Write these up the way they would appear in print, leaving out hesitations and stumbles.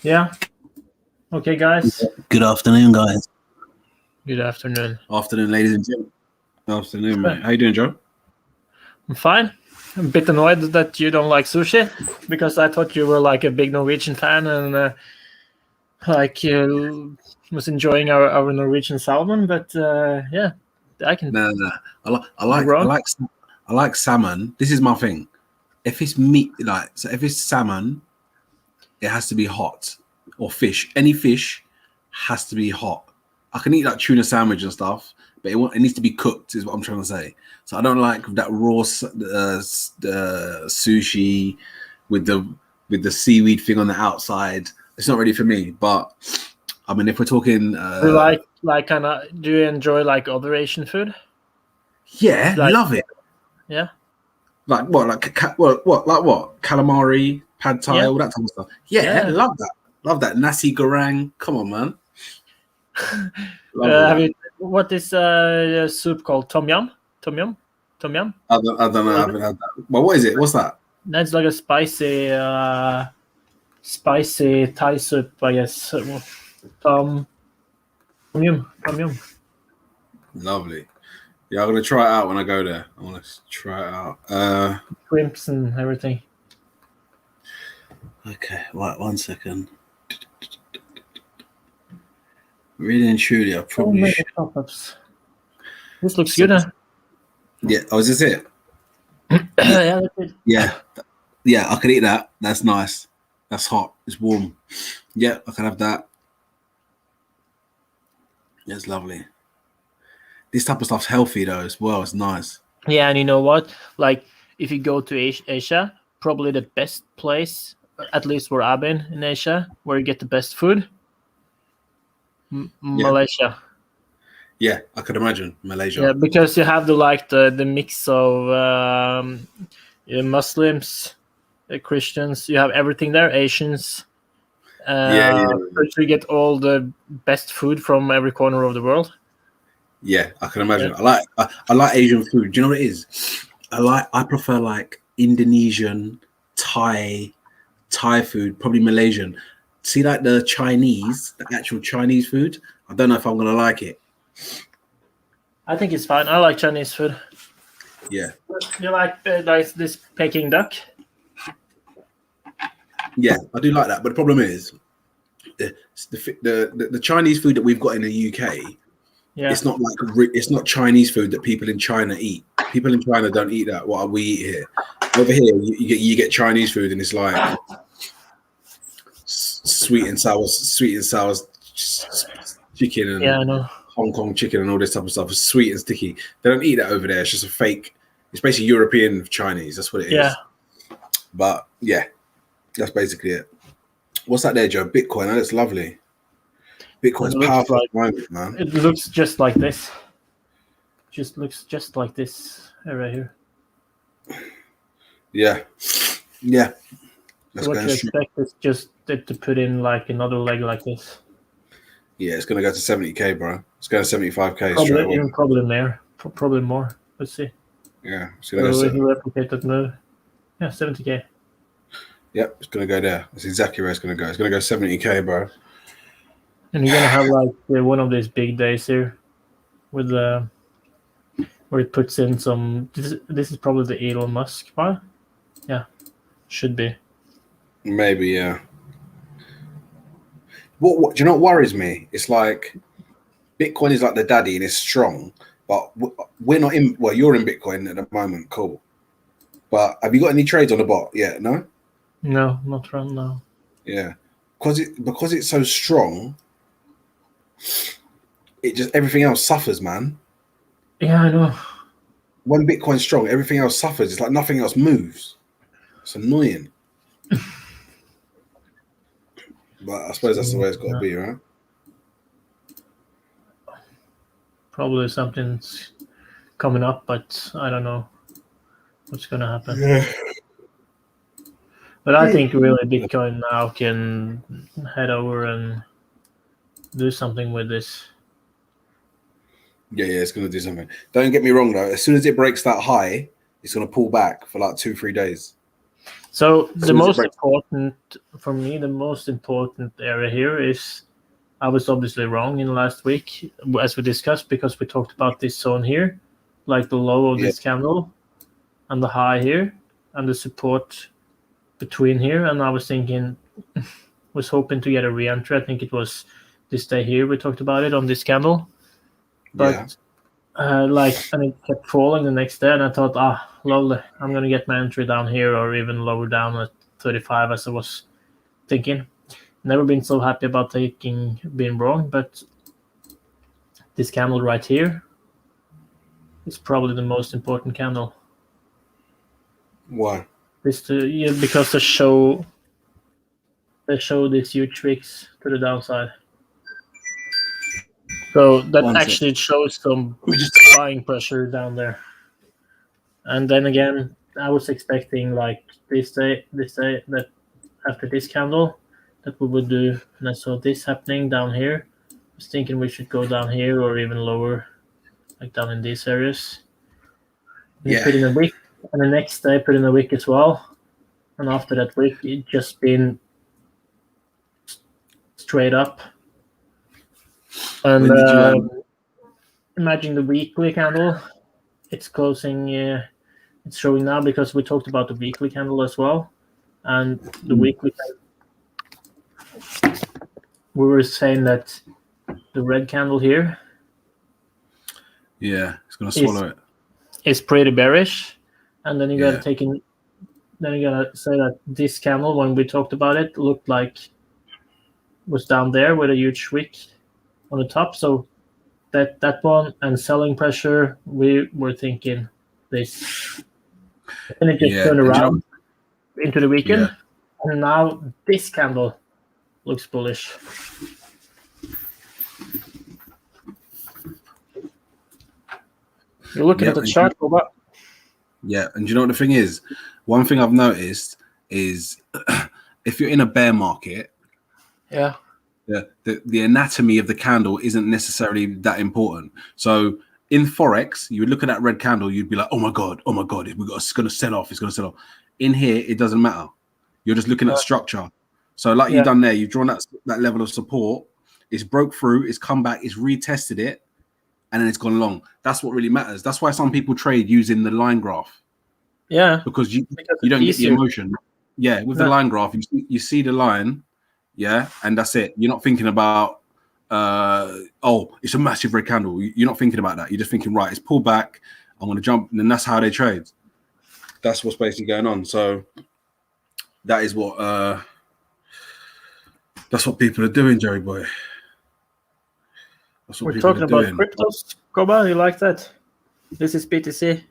Yeah. Okay, guys. Good afternoon, guys. Good afternoon. Afternoon, ladies and gentlemen. Afternoon, mate. How you doing, Joe? I'm fine. I'm a bit annoyed that you don't like sushi because I thought you were like a big Norwegian fan and like you was enjoying our Norwegian salmon. But yeah, I can. No. I like salmon. This is my thing. If it's meat, if it's salmon, it has to be hot, or fish. Any fish has to be hot. I can eat like tuna sandwich and stuff, but it needs to be cooked. Is what I'm trying to say. So I don't like that raw sushi with the seaweed thing on the outside. It's not really for me. But I mean, if we're talking, Do you enjoy like other Asian food? Yeah, love it. Yeah. Like what? Like what? Calamari, pad thai, all that type of stuff. Yeah, love that. Love that. Nasi goreng. Come on, man. What is soup called? Tom yum? Tom yum? I don't know. I haven't had that. Well, what is it? What's that? That's like a spicy Thai soup, I guess. Tom yum. Lovely. Yeah, I'm gonna try it out when I go there. I want to try it out. Shrimps and everything. Okay, right. 1 second. Really and truly, I probably should. This looks good, huh? Yeah. Oh, is this it? Yeah, that's it. Yeah. I could eat that. That's nice. That's hot. It's warm. Yeah, I can have that. It's lovely. This type of stuff's healthy though as well. It's nice. Yeah, and you know what? Like, if you go to Asia, probably the best place, at least where I've been in Asia, where you get the best food, Malaysia. Yeah, I could imagine Malaysia. Yeah, because you have the mix of Muslims, Christians. You have everything there. Asians. You get all the best food from every corner of the world. Yeah, I can imagine. Yeah. I like Asian food. Do you know what it is? I prefer like Indonesian, Thai food, probably Malaysian. See, like the actual Chinese food. I don't know if I'm gonna like it. I think it's fine. I like Chinese food. Yeah. You like this Peking duck? Yeah, I do like that. But the problem is, the Chinese food that we've got in the UK. Yeah. It's not Chinese food that people in China eat. People in China don't eat that. What we eat here. Over here, you get Chinese food, and it's like sweet and sour chicken and I know. Hong Kong chicken and all this type of stuff. It's sweet and sticky. They don't eat that over there. It's just a fake. It's basically European Chinese. That's what it is. Yeah. But yeah, that's basically it. What's that there, Joe? Bitcoin. That looks lovely. Bitcoin's powerful at the moment, man. It looks just like this. Looks just like this right here. Yeah. So what you expect is just it to put in like another leg like this. Yeah, it's gonna go to 70k, bro. It's going to 75k. Probably more. Let's see. Yeah, it's gonna go. Replicate that move. Yeah, 70k. Yep, it's gonna go there. That's exactly where it's gonna go. It's gonna go 70k, bro. And you're gonna have like one of these big days here, with where it puts in some. This is probably the Elon Musk part. Yeah, should be. Maybe, yeah. What do you know? What worries me? It's like Bitcoin is like the daddy and it's strong, but we're not in. Well, you're in Bitcoin at the moment, cool. But have you got any trades on the bot yet? No. No, not right now. Yeah, because it's so strong. It just everything else suffers, man. Yeah, I know. When Bitcoin's strong, everything else suffers. It's like nothing else moves. It's annoying. But I suppose that's the way it's got to be, right? Probably something's coming up, but I don't know what's going to happen. Yeah. But I think really Bitcoin now can head over and do something with this. Yeah, it's going to do something. Don't get me wrong, though. As soon as it breaks that high, it's going to pull back for like 2-3 days. So the most important for me, the most important area here is I was obviously wrong in last week, as we discussed, because we talked about this zone here, like the low of this candle and the high here and the support between here. And I was thinking, was hoping to get a re-entry. I think it was this day here we talked about it on this candle, but and it kept falling the next day, and I thought, lovely, I'm gonna get my entry down here or even lower down at 35 as I was thinking. Never been so happy about being wrong, but this candle right here is probably the most important candle. Why? Because they show these huge wicks to the downside. So that actually shows some buying pressure down there. And then again, I was expecting like this day that after this candle that we would do, and I saw this happening down here. I was thinking we should go down here or even lower, like down in these areas. And put in a wick, and the next day put in a wick as well. And after that wick, it just been straight up. And imagine the weekly candle. It's closing. It's showing now because we talked about the weekly candle as well, and the weekly. We were saying that the red candle here. Yeah, it's gonna swallow it. It's pretty bearish, and then you gotta take in. Then you gotta say that this candle, when we talked about it, looked like was down there with a huge wick on the top. So that one and selling pressure, we were thinking this, and it just turned around into the weekend, and now this candle looks bullish. You're looking at the chart, Boba. Yeah, and you know what the thing is? One thing I've noticed is if you're in a bear market, the anatomy of the candle isn't necessarily that important. So in Forex, you would look at that red candle, you'd be like, oh my God, it's going to sell off. It's going to sell off. In here, it doesn't matter. You're just looking at structure. So like you've done there, you've drawn that level of support. It's broke through, it's come back, it's retested it, and then it's gone long. That's what really matters. That's why some people trade using the line graph. Yeah. Because you don't get the emotion. Yeah, with the line graph, you see the line, and that's it. You're not thinking about, it's a massive red candle. You're not thinking about that. You're just thinking, right, it's pulled back, I'm going to jump, and then that's how they trade. That's what's basically going on. So that is what people are doing, Jerry boy. That's what we're talking about doing. Cryptos, Koba, you like that? This is BTC.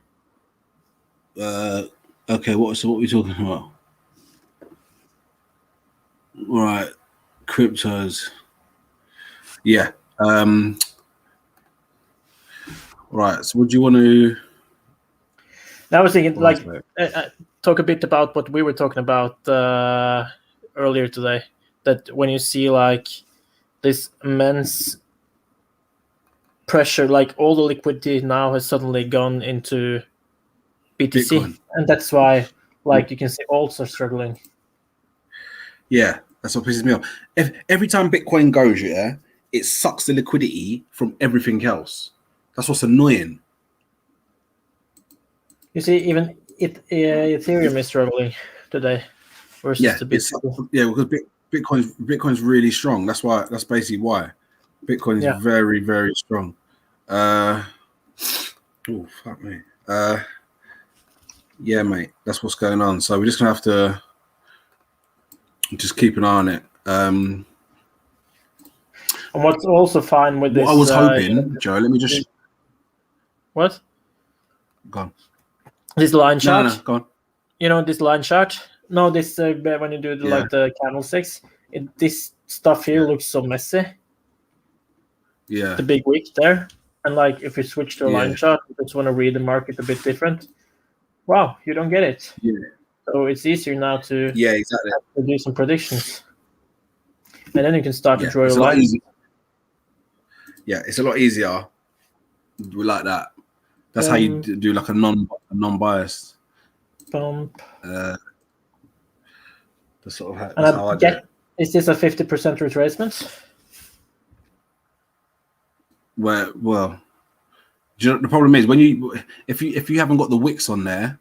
Okay, what are we talking about? Right, cryptos. Yeah. Right. So, what do you want to? I was thinking, talk a bit about what we were talking about earlier today. That when you see like this immense pressure, like all the liquidity now has suddenly gone into BTC, Bitcoin. And that's why, you can see alts are struggling. Yeah, that's what pisses me off. Every time Bitcoin goes, it sucks the liquidity from everything else. That's what's annoying. You see, even Ethereum is struggling today versus the Bitcoin. Because Bitcoin's really strong. That's basically why Bitcoin is very, very strong. Oh fuck me. Yeah, mate, that's what's going on. So we're just gonna have to just keep an eye on it. And what's also fine with this, I was hoping, Joe. Let me just. What? Go on. This line chart. No, go on. You know this line chart. No, this when you do the candlesticks, this stuff here looks so messy. Yeah. The big wick there, and if you switch to a line chart, you just want to read the market a bit different. Wow, you don't get it. Yeah. So it's easier now to exactly to do some predictions, and then you can start to draw your lines. Yeah, it's a lot easier like that. That's how you do like a non-biased bump. That's sort of And that's how I do it. is this a 50% retracement? Well, the problem is when if you haven't got the wicks on there,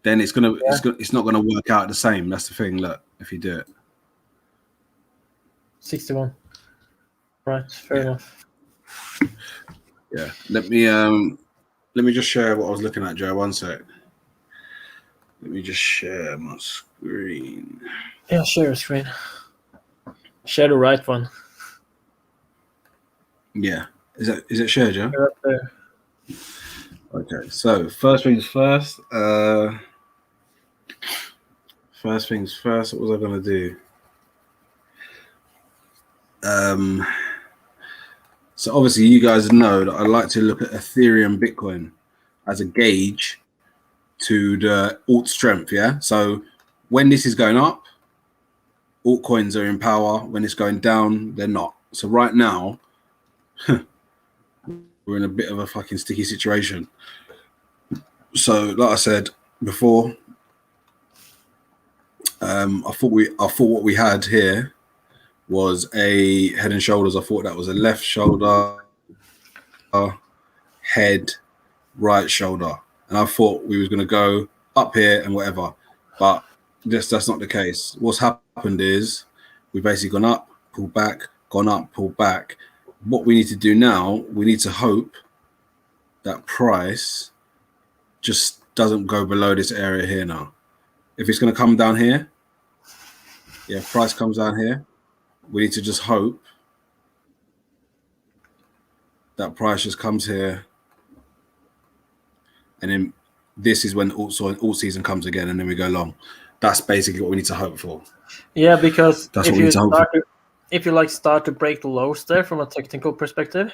then it's not gonna work out the same. That's the thing. Look, if you do it, 61. Right, fair enough. Yeah. Let me just share what I was looking at, Joe. One sec. Let me just share my screen. Yeah, share your screen. Share the right one. Yeah. Is it shared, Joe? You're up there. Okay. So first things first. First things first. What was I gonna do? So obviously you guys know that I like to look at Ethereum, Bitcoin as a gauge to the alt strength. Yeah. So when this is going up, altcoins are in power. When it's going down, they're not. So right now, we're in a bit of a fucking sticky situation. So, like I said before, I thought what we had here was a head and shoulders. I thought that was a left shoulder, head, right shoulder, and I thought we was going to go up here and whatever. But that's not the case. What's happened is we've basically gone up, pulled back, gone up, pulled back. What we need to do now, we need to hope that price just doesn't go below this area here now. If it's going to come down here, yeah, price comes down here, we need to just hope that price just comes here, and then this is when alt season comes again, and then we go long. That's basically what we need to hope for. Yeah, because that's what we need to hope for. If you start to break the lows there from a technical perspective,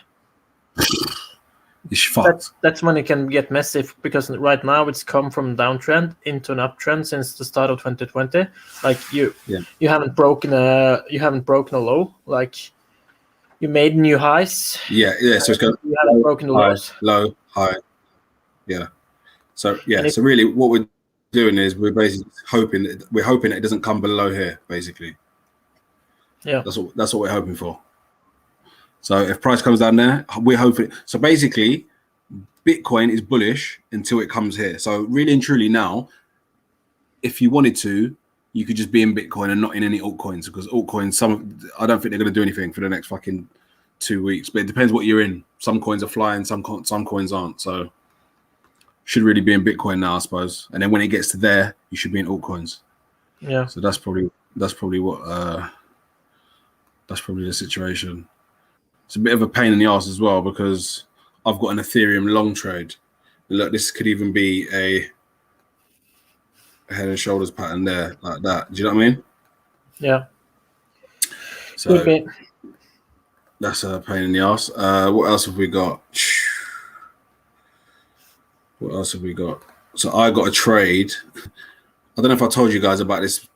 it's fucked. That's when it can get messy, because right now it's come from downtrend into an uptrend since the start of 2020. You haven't broken a low. Like, you made new highs. Yeah. So it's going. You haven't broken the lows. Low, high. Yeah. So so really, what we're doing is we're basically hoping it doesn't come below here, basically. Yeah. That's what we're hoping for. So if price comes down there, we're hoping. So basically, Bitcoin is bullish until it comes here. So really and truly now, if you wanted to, you could just be in Bitcoin and not in any altcoins, because altcoins, I don't think they're going to do anything for the next fucking 2 weeks. But it depends what you're in. Some coins are flying, some coins aren't. So should really be in Bitcoin now, I suppose. And then when it gets to there, you should be in altcoins. Yeah. So that's probably what that's probably the situation. It's a bit of a pain in the ass as well, because I've got an Ethereum long trade. Look, this could even be a head and shoulders pattern there, like that. Do you know what I mean? Yeah. So that's a pain in the ass. What else have we got? So I got a trade. I don't know if I told you guys about this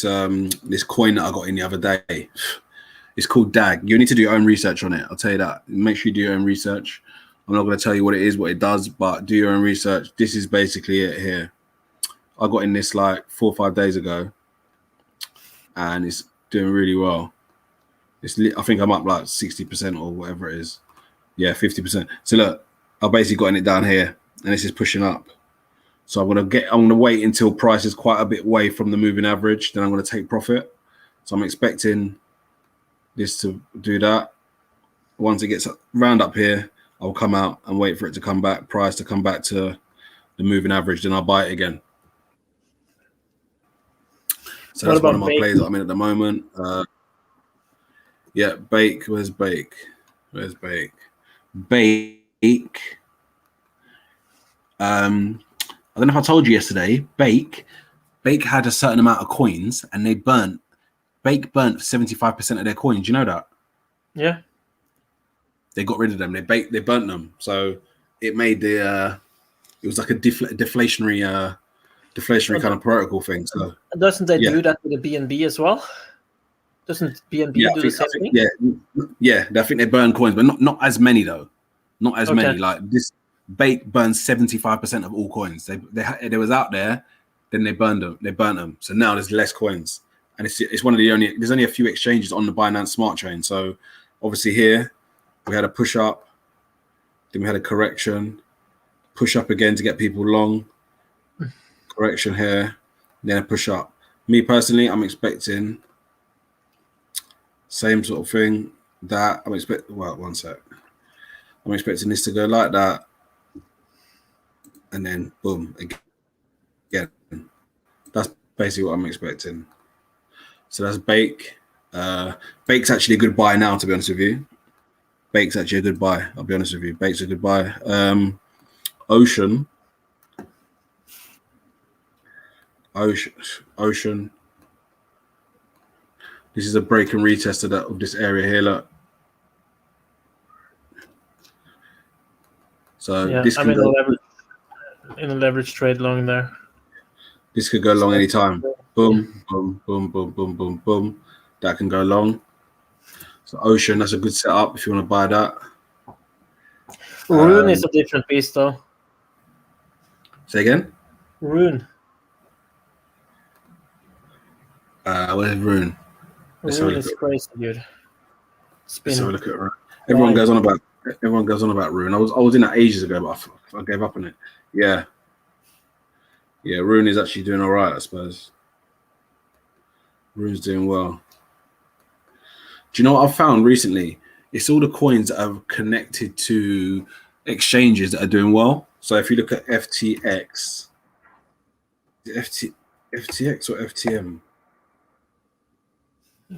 coin that I got in the other day. It's called DAG. You need to do your own research on it. I'll tell you that. Make sure you do your own research. I'm not going to tell you what it is, what it does, but do your own research. This is basically it here. I got in this like 4 or 5 days ago, and it's doing really well. I think I'm up like 60% or whatever it is. Yeah, 50%. So look, I've basically gotten it down here, and this is pushing up. So I'm gonna wait until price is quite a bit away from the moving average. Then I'm gonna take profit. So I'm expecting this to do that. Once it gets round up here, I'll come out and wait for it to come back, price to come back to the moving average, then I'll buy it again. So that's one of my plays that I'm in at the moment. Yeah, Bake. Where's Bake? Bake. I don't know if I told you yesterday, Bake had a certain amount of coins, and Bake burnt 75% of their coins. You know that? Yeah. They got rid of them. They burnt them. So it made it was like a deflationary kind of protocol thing. So doesn't they do that with the BNB as well? Doesn't BNB do the same thing? Yeah. I think they burn coins, but not as many though. Not as many. Like this. Bake burns 75% of all coins. They was out there, then they burned them. So now there's less coins. and it's one of the only. There's only a few exchanges on the Binance Smart Chain. So obviously here we had a push up, then we had a correction, push up again to get people long, correction here, then a push up. Me personally, I'm expecting same sort of thing. That I'm expecting. Well, one sec. I'm expecting this to go like that, and then boom again. That's basically what I'm expecting. So that's Bake. Bake's actually a good buy now, to be honest with you. Bake's actually a good buy. I'll be honest with you. Bake's a good buy. Ocean. This is a break and retest of this area here. Look. So yeah, this I'm can go in a leverage trade long there. This could go long anytime. Boom, boom, boom, boom, boom, boom, boom. That can go long. So Ocean, that's a good setup if you want to buy that. Rune is a different beast, though. Say again? Rune. Where's Rune? Rune is crazy, dude. Let's have a look at Rune. Everyone goes on about Rune. I was in that ages ago, but I gave up on it. Yeah. Yeah, Rune is actually doing all right, I suppose. Rune's doing well. Do you know what I've found recently? It's all the coins that are connected to exchanges that are doing well. So if you look at FTX, FTX or FTM?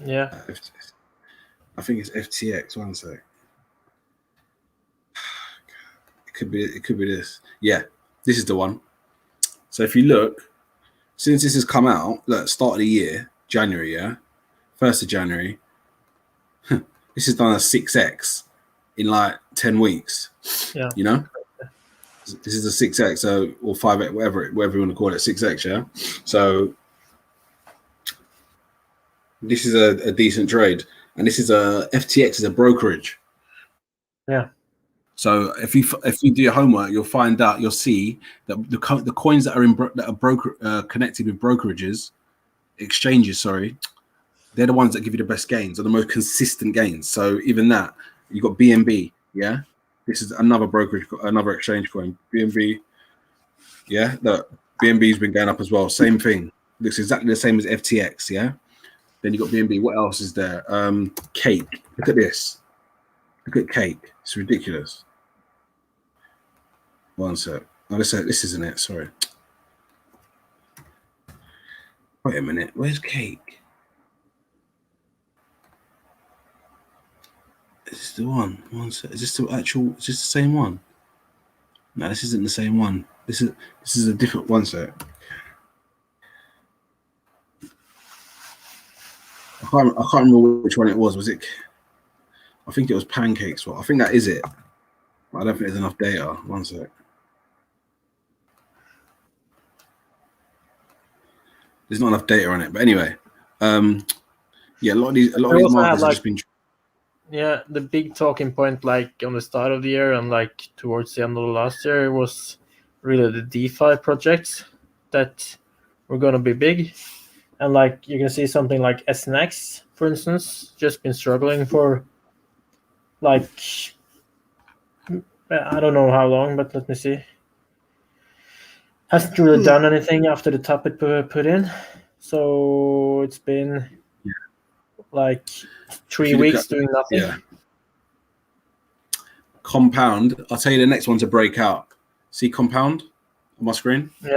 Yeah. I think it's FTX. One sec. It could be this. Yeah, this is the one. So if you look, since this has come out, look, start of the year, January, yeah, 1st of January, this has done a 6x in like 10 weeks. Yeah. You know? This is a 6x, so or 5x, whatever you want to call it, 6x, yeah. So this is a decent trade, and this is FTX is a brokerage. Yeah. So if you do your homework, you'll see that the coins that are connected with brokerages, exchanges, sorry, they're the ones that give you the best gains or the most consistent gains. So even that, you got BNB, yeah. This is another brokerage, another exchange coin, BNB. Yeah, look, BNB's been going up as well. Same thing. Looks exactly the same as FTX, yeah. Then you got BNB. What else is there? Cake. Look at this. Look at Cake. It's ridiculous. One sec. No, this isn't it. Sorry. Wait a minute. Where's Cake? Is this the one? One sec. Is this the actual? Is this the same one? No, this isn't the same one. This is a different one. Sec. I can't remember which one it was. Was it? I think it was Pancakes. Well, I think that is it. But I don't think there's enough data. One sec. There's not enough data on it. But anyway, yeah, a lot of these markets have just been. Yeah, the big talking point, like on the start of the year and like towards the end of the last year, was really the DeFi projects that were going to be big. And like you can see something like SNX, for instance, just been struggling for like, I don't know how long, but let me see. Hasn't really done anything after the top it put in. So it's been like 3 weeks doing nothing. Yeah. Compound. I'll tell you the next one to break out. See Compound on my screen? Yeah.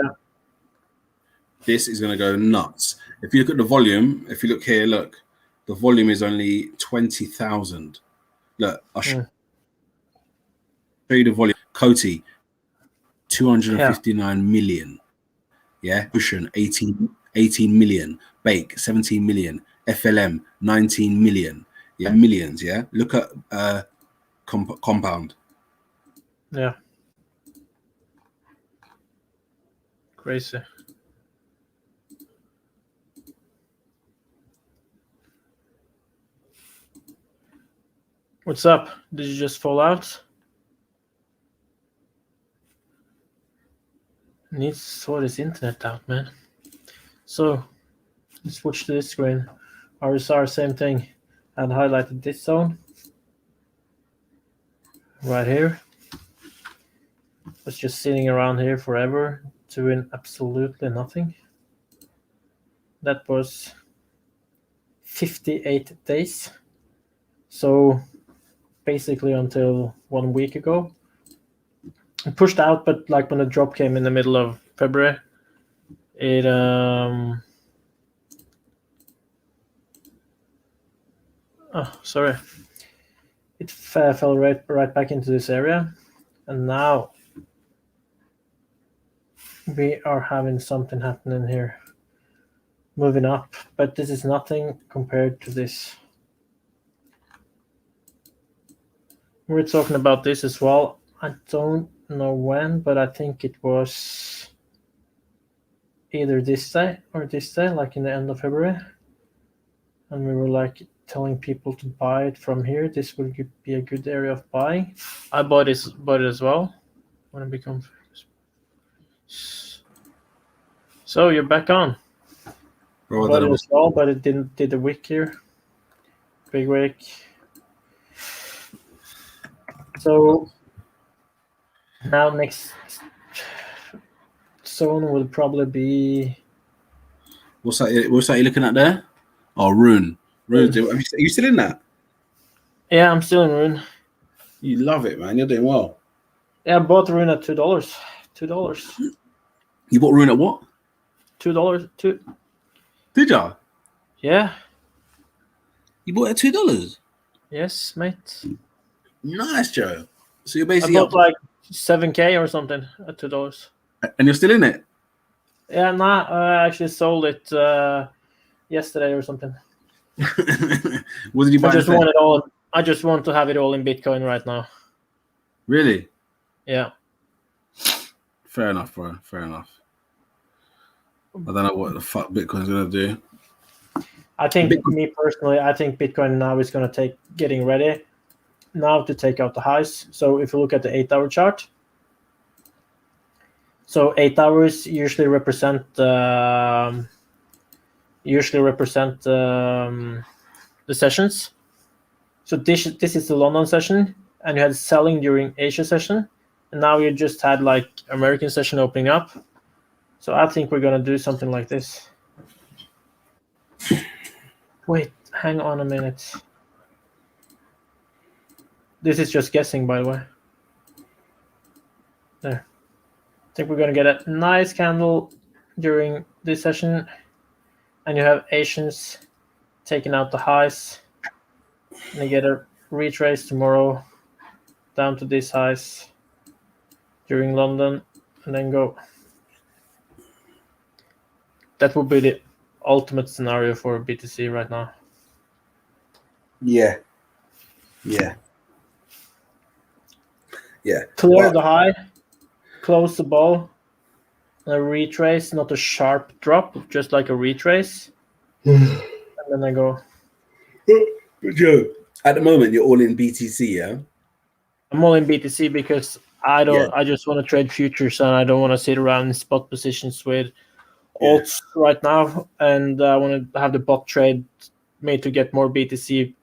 This is going to go nuts. If you look at the volume, if you look here, look, the volume is only 20,000. Look, I'll show you the volume. Coty, 259 million. Yeah. Ocean, 18 million. Bake, 17 million. FLM, 19 million. Yeah, millions. Yeah. Look at Compound. Yeah. Crazy. What's up? Did you just fall out? Needs to sort his internet out, man. So switch to this screen. RSR, same thing. And highlighted this zone right here. Was just sitting around here forever, doing absolutely nothing. That was 58 days. So basically until 1 week ago. It pushed out, but like when the drop came in the middle of February, it it fell right back into this area, and now we are having something happening here, moving up, but this is nothing compared to this. We're talking about this as well. I don't know when, but I think it was either this day or this day, like in the end of February, and we were like telling people to buy it from here. This would be a good area of buying. I bought it as well when it becomes. So you're back on. Bro, Bought it as well, but it did a wick here. Big wick. So now next zone will probably be. What's that? What's that you're looking at there? Oh, Rune. Rune. Are you still in that? Yeah, I'm still in Rune. You love it, man. You're doing well. Yeah, I bought Rune at $2. $2. You bought Rune at what? $2. Did ya? Yeah. You bought it at $2? Yes, mate. Nice, Joe. So you're basically I bought like 7K or something at $2. And you're still in it? Yeah, nah. I actually sold it yesterday or something. What did you buy? I just want to have it all in Bitcoin right now. Really? Yeah. Fair enough, bro. Fair enough. I don't know what the fuck Bitcoin's gonna do. I think me personally, I think Bitcoin now is gonna getting ready now to take out the highs. So if you look at the 8-hour chart, so 8 hours usually represent the sessions. So this is the London session, and you had selling during Asia session, and now you just had like American session opening up. So I think we're gonna do something like this. Wait, hang on a minute. This is just guessing, by the way. There. I think we're gonna get a nice candle during this session, and you have Asians taking out the highs, and you get a retrace tomorrow down to these highs during London, and then go. That would be the ultimate scenario for BTC right now. Yeah. Clear the high, close the ball, a retrace, not a sharp drop, just like a retrace, and then I go. But Joe, at the moment you're all in BTC, yeah? I'm all in BTC because I just want to trade futures, and I don't want to sit around in spot positions with alts right now, and I want to have the bot trade made to get more BTC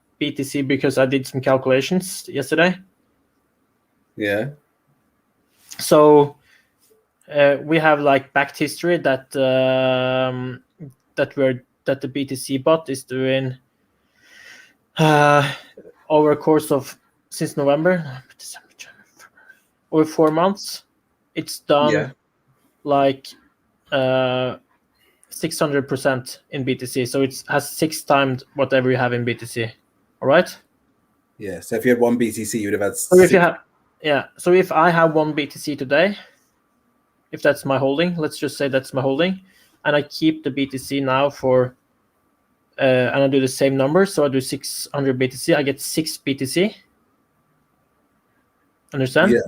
because I did some calculations yesterday. Yeah. So we have like backed history that the BTC bot is doing over a course of since November, December, January, February, over 4 months. It's done like 600% in BTC, so it has 6 times whatever you have in BTC. All right. Yeah. So if you had 1 BTC, you would have had. So if I have 1 BTC today, if that's my holding, let's just say that's my holding, and I keep the BTC now for, and I do the same numbers, so I do 600 BTC, I get 6 BTC. Understand? Yeah.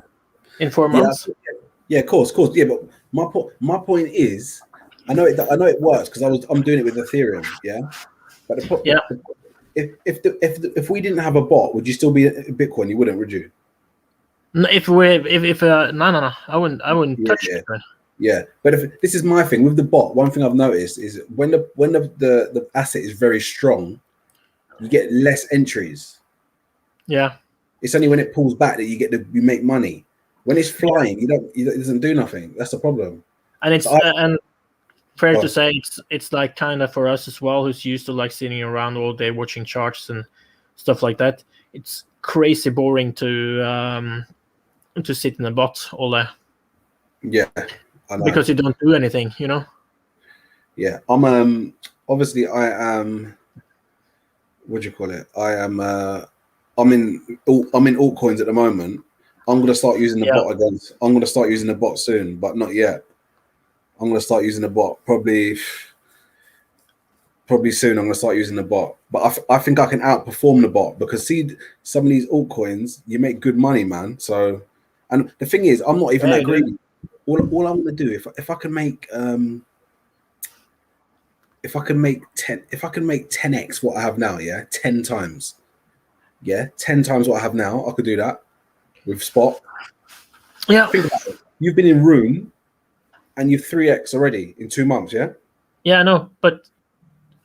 In 4 months. Yeah, of course. Yeah, but my point is, I know it works because I'm doing it with Ethereum. Yeah. But if we didn't have a bot, would you still be Bitcoin? You wouldn't, would you? No, I wouldn't touch Bitcoin. Yeah, but if this is my thing with the bot, one thing I've noticed is when the asset is very strong, you get less entries. Yeah, it's only when it pulls back that you make money. When it's flying, it doesn't do nothing. That's the problem. And it's so and fair to say it's like kind of for us as well, who's used to like sitting around all day watching charts and stuff like that. It's crazy boring to sit in a bot all day. Yeah, I know. Because you don't do anything, you know. Yeah, I'm obviously I am. What do you call it? I'm in altcoins at the moment. I'm gonna start using the bot again. I'm gonna start using the bot soon, but not yet. I'm gonna start using the bot probably soon. I'm gonna start using the bot, but I think I can outperform the bot because see some of these altcoins you make good money, man. So, and the thing is, I'm not even that greedy. All I want to do if I can make 10x what I have now, 10 times. 10 times what I have now, I could do that with spot. Yeah. Think about it. You've been in room and you've 3x already in 2 months, yeah? Yeah, I know, but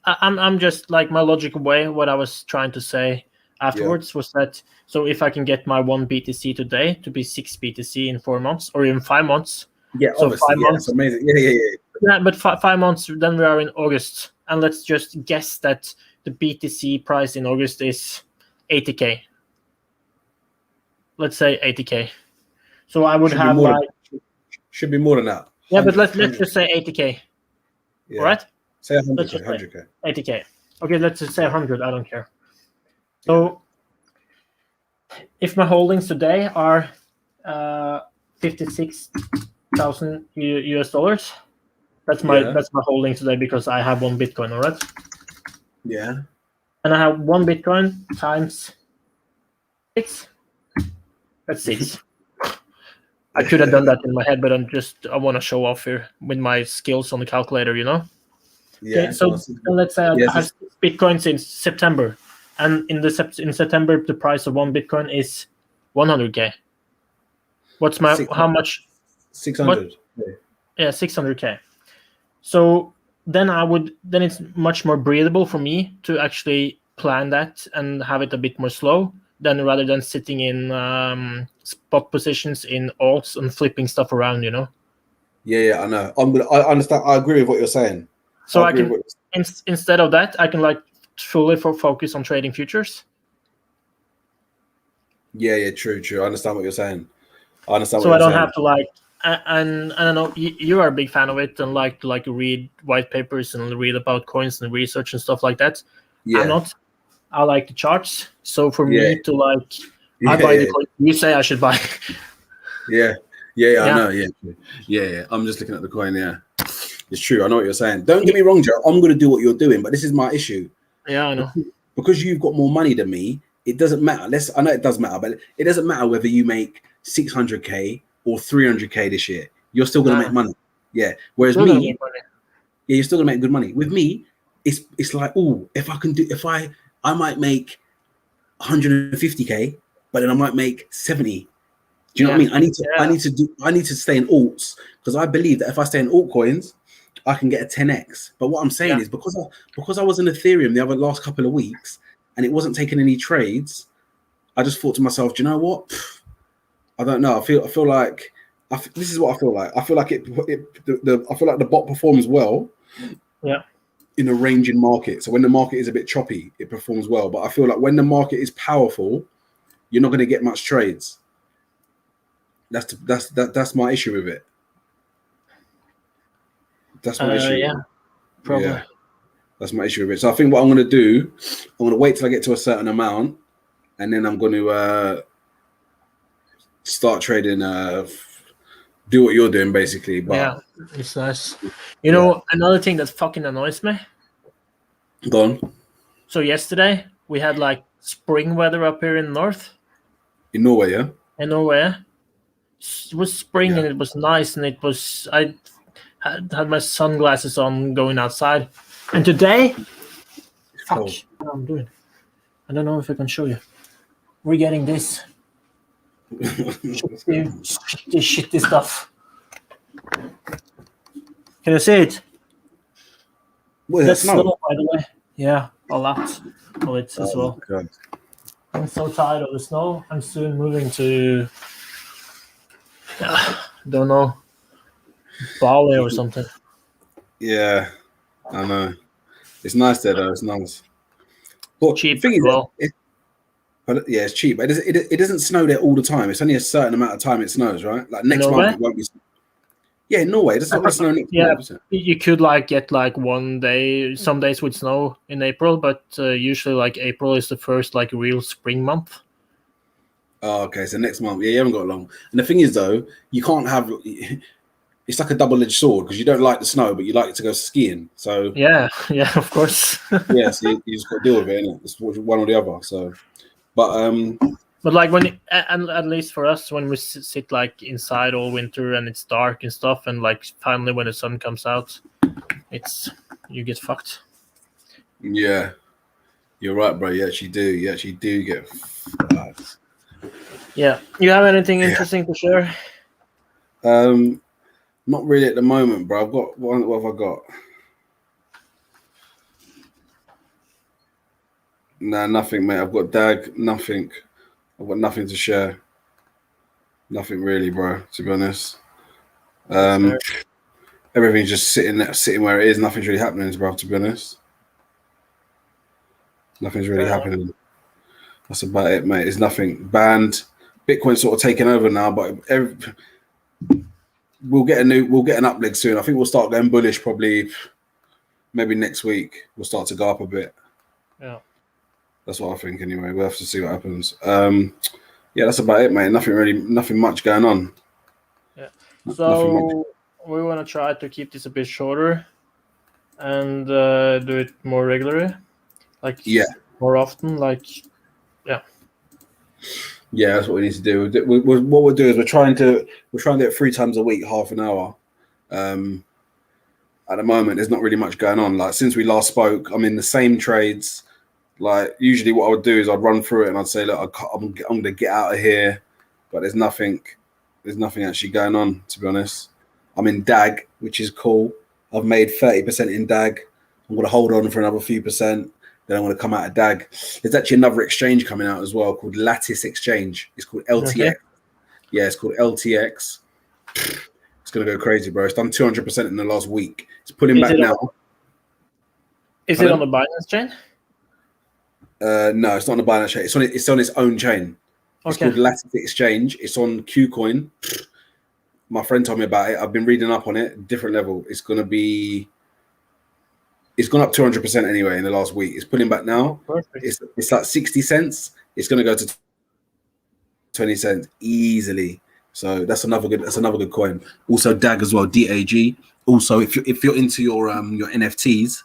I'm just like my logical way. What I was trying to say afterwards was that so if I can get my 1 BTC today to be 6 BTC in 4 months or even 5 months. Yeah, so obviously, 5 months. It's amazing. Yeah. Yeah, but 5 months, then we are in August, and let's just guess that the BTC price in August is 80K. Let's say 80K. So I would have should be more than that. Yeah, but let's just say 80K. Yeah. All right? Say 100K. 80K. Okay, let's just say 100. I don't care. So if my holdings today are 56,000 US dollars, that's my holding today because I have 1 Bitcoin, all right? Yeah. And I have 1 Bitcoin times 6. That's 6. I could have done that in my head, but I want to show off here with my skills on the calculator, you know? Yeah. Okay, so let's say I have 6 Bitcoins in September, and in September the price of 1 Bitcoin is 100K. What's my how much? 600. Yeah, 600K. So then it's much more breathable for me to actually plan that and have it a bit more slow than rather than sitting in spot positions in alts and flipping stuff around, you know. Yeah, I know. I understand. I agree with what you're saying. So I can instead of that, I can like fully focus on trading futures. Yeah, true. I understand what you're saying. I don't have to like, and I don't know. You are a big fan of it and like to read white papers and read about coins and research and stuff like that. Yeah. I'm not. I like the charts. So for me to like, I buy the coin you say I should buy. Yeah, I know. Yeah. I'm just looking at the coin. Yeah, it's true. I know what you're saying. Don't get me wrong, Joe. I'm going to do what you're doing, but this is my issue. Yeah, I know. Because you've got more money than me, it doesn't matter. I know it does matter, but it doesn't matter whether you make 600K or 300K this year. You're still going to make money. Yeah. Whereas me, you're still going to make good money. With me, it's like, I might make 150K, but then I might make 70. Do you know what I mean? I need to stay in alts because I believe that if I stay in altcoins, I can get a 10x. But what I'm saying is because I was in Ethereum the last couple of weeks and it wasn't taking any trades, I just thought to myself, do you know what? I don't know. I feel like this is what I feel like. I feel like I feel like the bot performs well. Yeah. In a ranging market. So when the market is a bit choppy, it performs well. But I feel like when the market is powerful, you're not going to get much trades. That's my issue with it. That's my issue. Yeah, probably. Yeah, that's my issue with it. So I think what I'm going to do, I'm going to wait till I get to a certain amount, and then I'm going to start trading. Do what you're doing, basically. But yeah, it's nice. You know, another thing that fucking annoys me. Go on. So yesterday we had like spring weather up here in the north. In Norway, yeah. In Norway, it was spring and it was nice, and I had my sunglasses on going outside, and today, fuck, what I'm doing. I don't know if I can show you. We're getting this shitty stuff. Can you see it? What is That's that, snow? snow, by the way. Yeah, a lot of it as well. God. I'm so tired of the snow. I'm soon moving to, don't know, Bali or something. Yeah, I know. It's nice there though. It's nice. But Cheap the thing as well. yeah, it's cheap. But it doesn't snow there all the time. It's only a certain amount of time it snows, right? Like next month Norway? it won't be. Yeah, in Norway. It's not going to snow next Yeah, month, is it? you could like get like one day, some days with snow in April, but usually like April is the first like real spring month. Oh, okay. So next month, yeah, you haven't got long. And the thing is, though, you can't have. It's like a double-edged sword because you don't like the snow, but you like to go skiing. So Yeah, yeah, of course. yeah, so you just got to deal with it, innit? It's one or the other. So, but But like when, and at least for us, when we sit like inside all winter and it's dark and stuff, and like finally when the sun comes out, it's you get fucked. yeah, you're right, bro. You actually do. You actually do get fucked. Yeah, you have anything interesting to share? Not really at the moment, bro. I've got one. What have I got? Nah, nothing, mate. I've got Dag. Nothing. I've got nothing to share. Nothing really, bro. To be honest, everything's just sitting where it is. Nothing's really happening, bro. To be honest, nothing's really happening. That's about it, mate. There's nothing banned. Bitcoin's sort of taking over now, but we'll get an upleg soon. I think we'll start going bullish probably maybe next week. We'll start to go up a bit. Yeah. That's what I think anyway. We'll have to see what happens. Yeah, that's about it, mate. Nothing much going on. Yeah. So we want to try to keep this a bit shorter and do it more regularly, like more often, like yeah, that's what we need to do. What we'll do is we're trying to do it 3 times a week, half an hour. At the moment, there's not really much going on. Like since we last spoke, I'm in the same trades. Like usually, what I would do is I'd run through it and I'd say, look, I'm going to get out of here, but there's nothing actually going on. To be honest, I'm in DAG, which is cool. I've made 30% in DAG. I'm going to hold on for another few percent. Then I'm going to come out of DAG. There's actually another exchange coming out as well called Lattice Exchange. It's called LTX. Okay. Yeah, it's called LTX. It's going to go crazy, bro. It's done 200% in the last week. It's pulling back now. Is it on the Binance chain? No, it's not on the Binance chain. It's on its own chain. It's called Lattice Exchange. It's on KuCoin. My friend told me about it. I've been reading up on it. Different level. It's gone up 200% anyway in the last week. It's pulling back now. Perfect. It's like 60 cents. It's going to go to 20 cents easily. So that's another good coin. Also DAG as well, DAG. Also, if you're into your NFTs,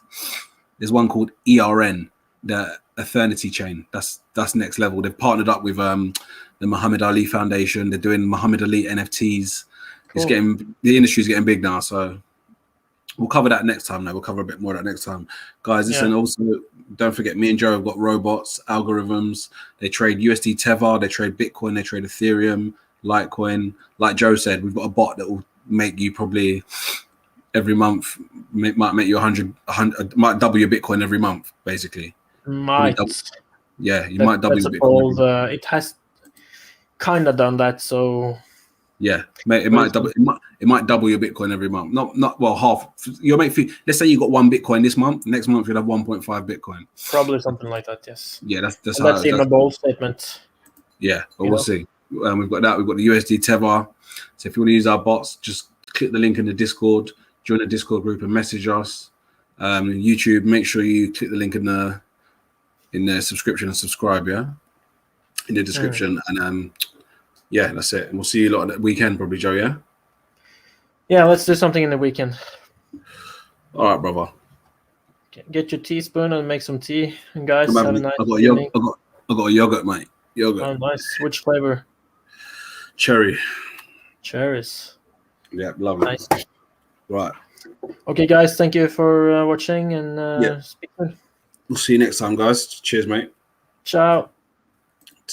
there's one called ERN, the Eternity chain. That's next level. They've partnered up with the Muhammad Ali Foundation. They're doing Muhammad Ali NFTs. Cool. The industry's getting big now, so we'll cover that next time. We'll cover a bit more of that next time, guys. Listen, also don't forget, me and Joe have got robots, algorithms. They trade USD Tether, they trade Bitcoin, they trade Ethereum, Litecoin. Like Joe said, we've got a bot that will make you probably every month might make you 100 might double your Bitcoin every month, basically. Might. Yeah, you might double your Bitcoin. It has kind of done that, so. Yeah, it might double. It might double your Bitcoin every month. Not well, half. You'll make. Let's say you got 1 Bitcoin this month. Next month you'll have 1.5 Bitcoin. Probably something like that. Yes. Yeah, that's even a bold statement. Yeah, but we'll see. We've got that. We've got the USD Tether. So if you want to use our bots, just click the link in the Discord, join the Discord group, and message us. YouTube, make sure you click the link in the subscription and subscribe. Yeah, in the description and yeah, that's it. And we'll see you a lot at the weekend, probably, Joe, yeah? Yeah, let's do something in the weekend. All right, brother. Get your teaspoon and make some tea. And guys, have a nice evening. I got a yogurt, mate. Yogurt. Oh, nice. Which flavor? Cherry. Cherries. Yeah, lovely. Nice. Right. Okay, guys, thank you for watching and speak soon. We'll see you next time, guys. Cheers, mate. Ciao.